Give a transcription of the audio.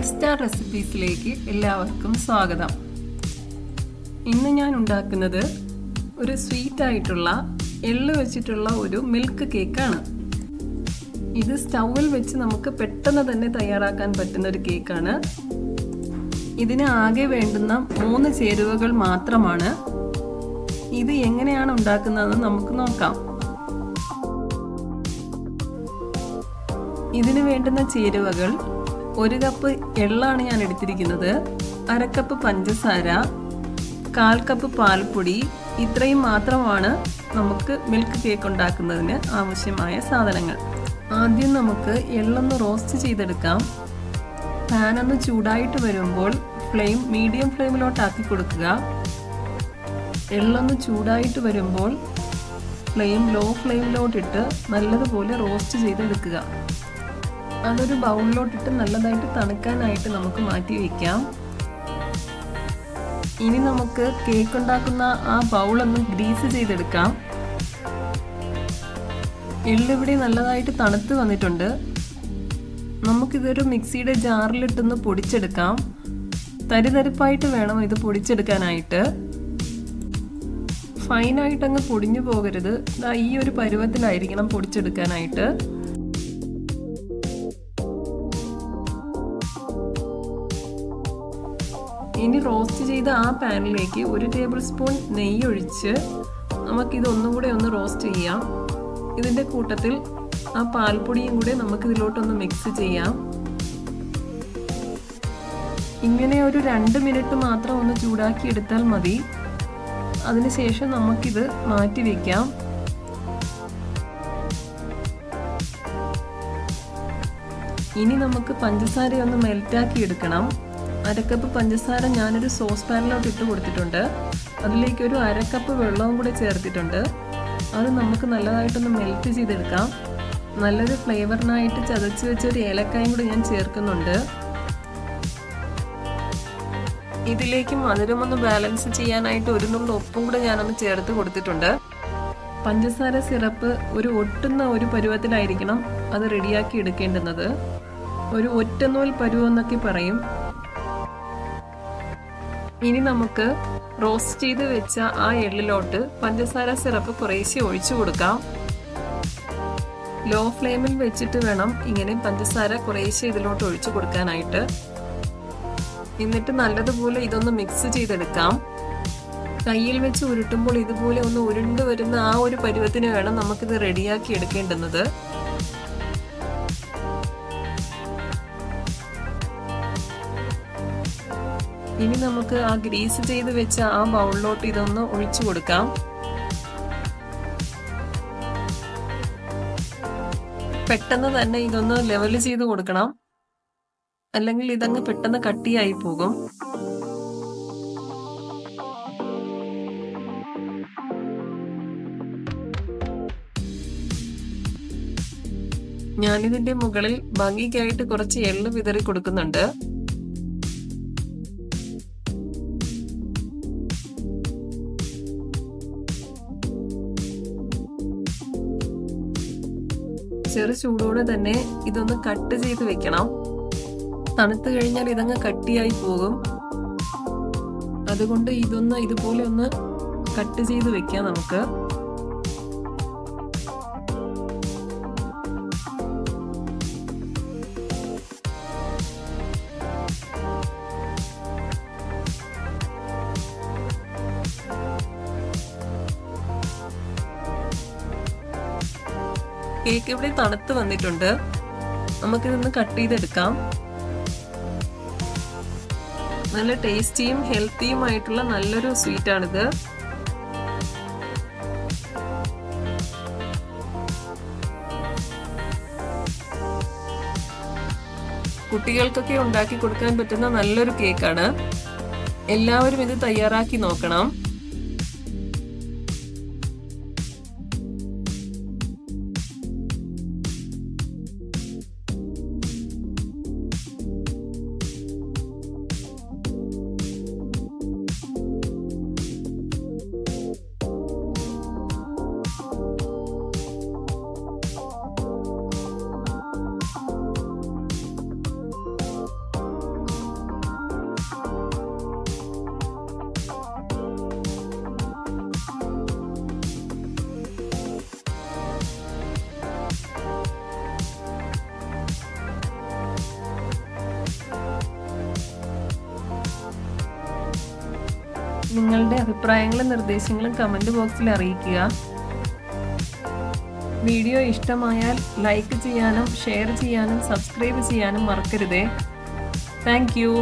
Star റെസിപ്പീസിലേക്ക് എല്ലാവർക്കും സ്വാഗതം. ഇന്ന് ഞാൻ ഉണ്ടാക്കുന്നത് ഒരു സ്വീറ്റ് ആയിട്ടുള്ള എള്ള് വെച്ചിട്ടുള്ള ഒരു മിൽക്ക് കേക്കാണ്. ഇത് സ്റ്റൗവിൽ വെച്ച് നമുക്ക് പെട്ടെന്ന് തന്നെ തയ്യാറാക്കാൻ പറ്റുന്ന ഒരു കേക്കാണ്. ഇതിന് ആകെ വേണ്ടുന്ന 3 ചേരുവകൾ മാത്രമാണ്. ഇത് എങ്ങനെയാണ് ഉണ്ടാക്കുന്നതെന്ന് നമുക്ക് നോക്കാം. ഇതിന് വേണ്ടുന്ന ചേരുവകൾ: 1 കപ്പ് എള്ളാണ് ഞാൻ എടുത്തിരിക്കുന്നത്, 1/2 കപ്പ് പഞ്ചസാര, 1/4 കപ്പ് പാൽപ്പൊടി. ഇത്രയും മാത്രമാണ് നമുക്ക് മിൽക്ക് കേക്ക് ഉണ്ടാക്കുന്നതിന് ആവശ്യമായ സാധനങ്ങൾ. ആദ്യം നമുക്ക് എള്ളൊന്ന് റോസ്റ്റ് ചെയ്തെടുക്കാം. പാൻ ഒന്ന് ചൂടായിട്ട് വരുമ്പോൾ ഫ്ലെയിം മീഡിയം ഫ്ലെയിമിലോട്ടാക്കി കൊടുക്കുക. എള്ളൊന്ന് ചൂടായിട്ട് വരുമ്പോൾ ഫ്ലെയിം ലോ ഫ്ലെയിമിലോട്ടിട്ട് നല്ലതുപോലെ റോസ്റ്റ് ചെയ്തെടുക്കുക. അതൊരു ബൗളിലോട്ടിട്ട് നല്ലതായിട്ട് തണുക്കാനായിട്ട് നമുക്ക് മാറ്റി വയ്ക്കാം. ഇനി നമുക്ക് കേക്ക് ഉണ്ടാക്കുന്ന ആ ബൗളൊന്ന് ഗ്രീസ് ചെയ്തെടുക്കാം. എള്ളിവിടെ നല്ലതായിട്ട് തണുത്ത് വന്നിട്ടുണ്ട്. നമുക്കിതൊരു മിക്സിയുടെ ജാറിലിട്ടൊന്ന് പൊടിച്ചെടുക്കാം. തരിതരിപ്പായിട്ട് വേണം ഇത് പൊടിച്ചെടുക്കാനായിട്ട്. ഫൈനായിട്ടങ്ങ് പൊടിഞ്ഞു പോകരുത്. ഈ ഒരു പരുവത്തിലായിരിക്കണം പൊടിച്ചെടുക്കാനായിട്ട്. ഇനി റോസ്റ്റ് ചെയ്ത ആ പാനിലേക്ക് 1 ടേബിൾ സ്പൂൺ നെയ്യ് ഒഴിച്ച് നമുക്കിത് ഒന്നുകൂടെ ഒന്ന് റോസ്റ്റ് ചെയ്യാം. ഇതിൻ്റെ കൂട്ടത്തിൽ ആ പാൽപ്പൊടിയും കൂടെ നമുക്കിതിലോട്ടൊന്ന് മിക്സ് ചെയ്യാം. ഇങ്ങനെ ഒരു 2 മിനിറ്റ് മാത്രം ഒന്ന് ചൂടാക്കി എടുത്താൽ മതി. അതിനുശേഷം നമുക്കിത് മാറ്റി വയ്ക്കാം. ഇനി നമുക്ക് പഞ്ചസാര ഒന്ന് മെൽറ്റാക്കി എടുക്കണം. 1/2 കപ്പ് പഞ്ചസാര ഞാനൊരു സോസ് പാനിലോട്ട് ഇട്ട് കൊടുത്തിട്ടുണ്ട്. അതിലേക്ക് ഒരു 1/2 കപ്പ് വെള്ളവും കൂടെ ചേർത്തിട്ടുണ്ട്. അത് നമുക്ക് നല്ലതായിട്ടൊന്ന് മെൽറ്റ് ചെയ്തെടുക്കാം. നല്ലൊരു ഫ്ലേവറിനായിട്ട് ചതച്ച് വെച്ചൊരു ഏലക്കായും കൂടെ ഞാൻ ചേർക്കുന്നുണ്ട്. ഇതിലേക്ക് മധുരമൊന്ന് ബാലൻസ് ചെയ്യാനായിട്ട് 1 നുള്ളു ഉപ്പും കൂടെ ഞാനൊന്ന് ചേർത്ത് കൊടുത്തിട്ടുണ്ട്. പഞ്ചസാര സിറപ്പ് ഒട്ടുന്ന ഒരു പരുവത്തിലായിരിക്കണം അത് റെഡിയാക്കി എടുക്കേണ്ടുന്നത്. ഒരു ഒറ്റനൂൽ പരുവെന്നൊക്കെ പറയും. ഇനി നമുക്ക് റോസ്റ്റ് ചെയ്ത് വെച്ച ആ എള്ളിലോട്ട് പഞ്ചസാര സിറപ്പ് കുറേശ്ശെ ഒഴിച്ചു കൊടുക്കാം. ലോ ഫ്ലെയിമിൽ വെച്ചിട്ട് വേണം ഇങ്ങനെ പഞ്ചസാര കുറേശ്ശെ ഇതിലോട്ട് ഒഴിച്ചു കൊടുക്കാനായിട്ട്. എന്നിട്ട് നല്ലതുപോലെ ഇതൊന്ന് മിക്സ് ചെയ്തെടുക്കാം. കയ്യിൽ വെച്ച് ഉരുട്ടുമ്പോൾ ഇതുപോലെ ഒന്ന് ഉരുണ്ട് വരുന്ന ആ ഒരു പരുവത്തിന് വേണം നമുക്കിത് റെഡിയാക്കി എടുക്കേണ്ടുന്നത്. ഇനി നമുക്ക് ആ ഗ്രീസ് ചെയ്ത് വെച്ച ആ ബൗളിലോട്ട് ഇതൊന്ന് ഒഴിച്ചു കൊടുക്കാം. പെട്ടെന്ന് തന്നെ ഇതൊന്ന് ലെവൽ ചെയ്ത് കൊടുക്കണം, അല്ലെങ്കിൽ ഇതങ്ങ് പെട്ടെന്ന് കട്ടിയായി പോകും. ഞാനിതിന്റെ മുകളിൽ ഭംഗിക്കായിട്ട് കുറച്ച് എള്ള് വിതറി കൊടുക്കുന്നുണ്ട്. ചെറു ചൂടോടെ തന്നെ ഇതൊന്ന് കട്ട് ചെയ്ത് വെക്കണം. തണുത്ത് കഴിഞ്ഞാൽ ഇതങ്ങ് കട്ടിയായി പോകും. അതുകൊണ്ട് ഇതൊന്ന് ഇതുപോലെ ഒന്ന് കട്ട് ചെയ്ത് വെക്കാം നമുക്ക്. കേക്ക് ഇവിടെ തണുത്ത് വന്നിട്ടുണ്ട്. നമുക്കിതൊന്ന് കട്ട് ചെയ്തെടുക്കാം. നല്ല ടേസ്റ്റിയും ഹെൽത്തിയുമായിട്ടുള്ള നല്ലൊരു സ്വീറ്റാണിത്. കുട്ടികൾക്കൊക്കെ ഉണ്ടാക്കി കൊടുക്കാൻ പറ്റുന്ന നല്ലൊരു കേക്കാണ്. എല്ലാവരും ഇത് തയ്യാറാക്കി നോക്കണം. നിങ്ങളുടെ അഭിപ്രായങ്ങളും നിർദ്ദേശങ്ങളും കമൻറ്റ് ബോക്സിൽ അറിയിക്കുക. വീഡിയോ ഇഷ്ടമായാൽ ലൈക്ക് ചെയ്യാനും ഷെയർ ചെയ്യാനും സബ്സ്ക്രൈബ് ചെയ്യാനും മറക്കരുതേ. Thank you.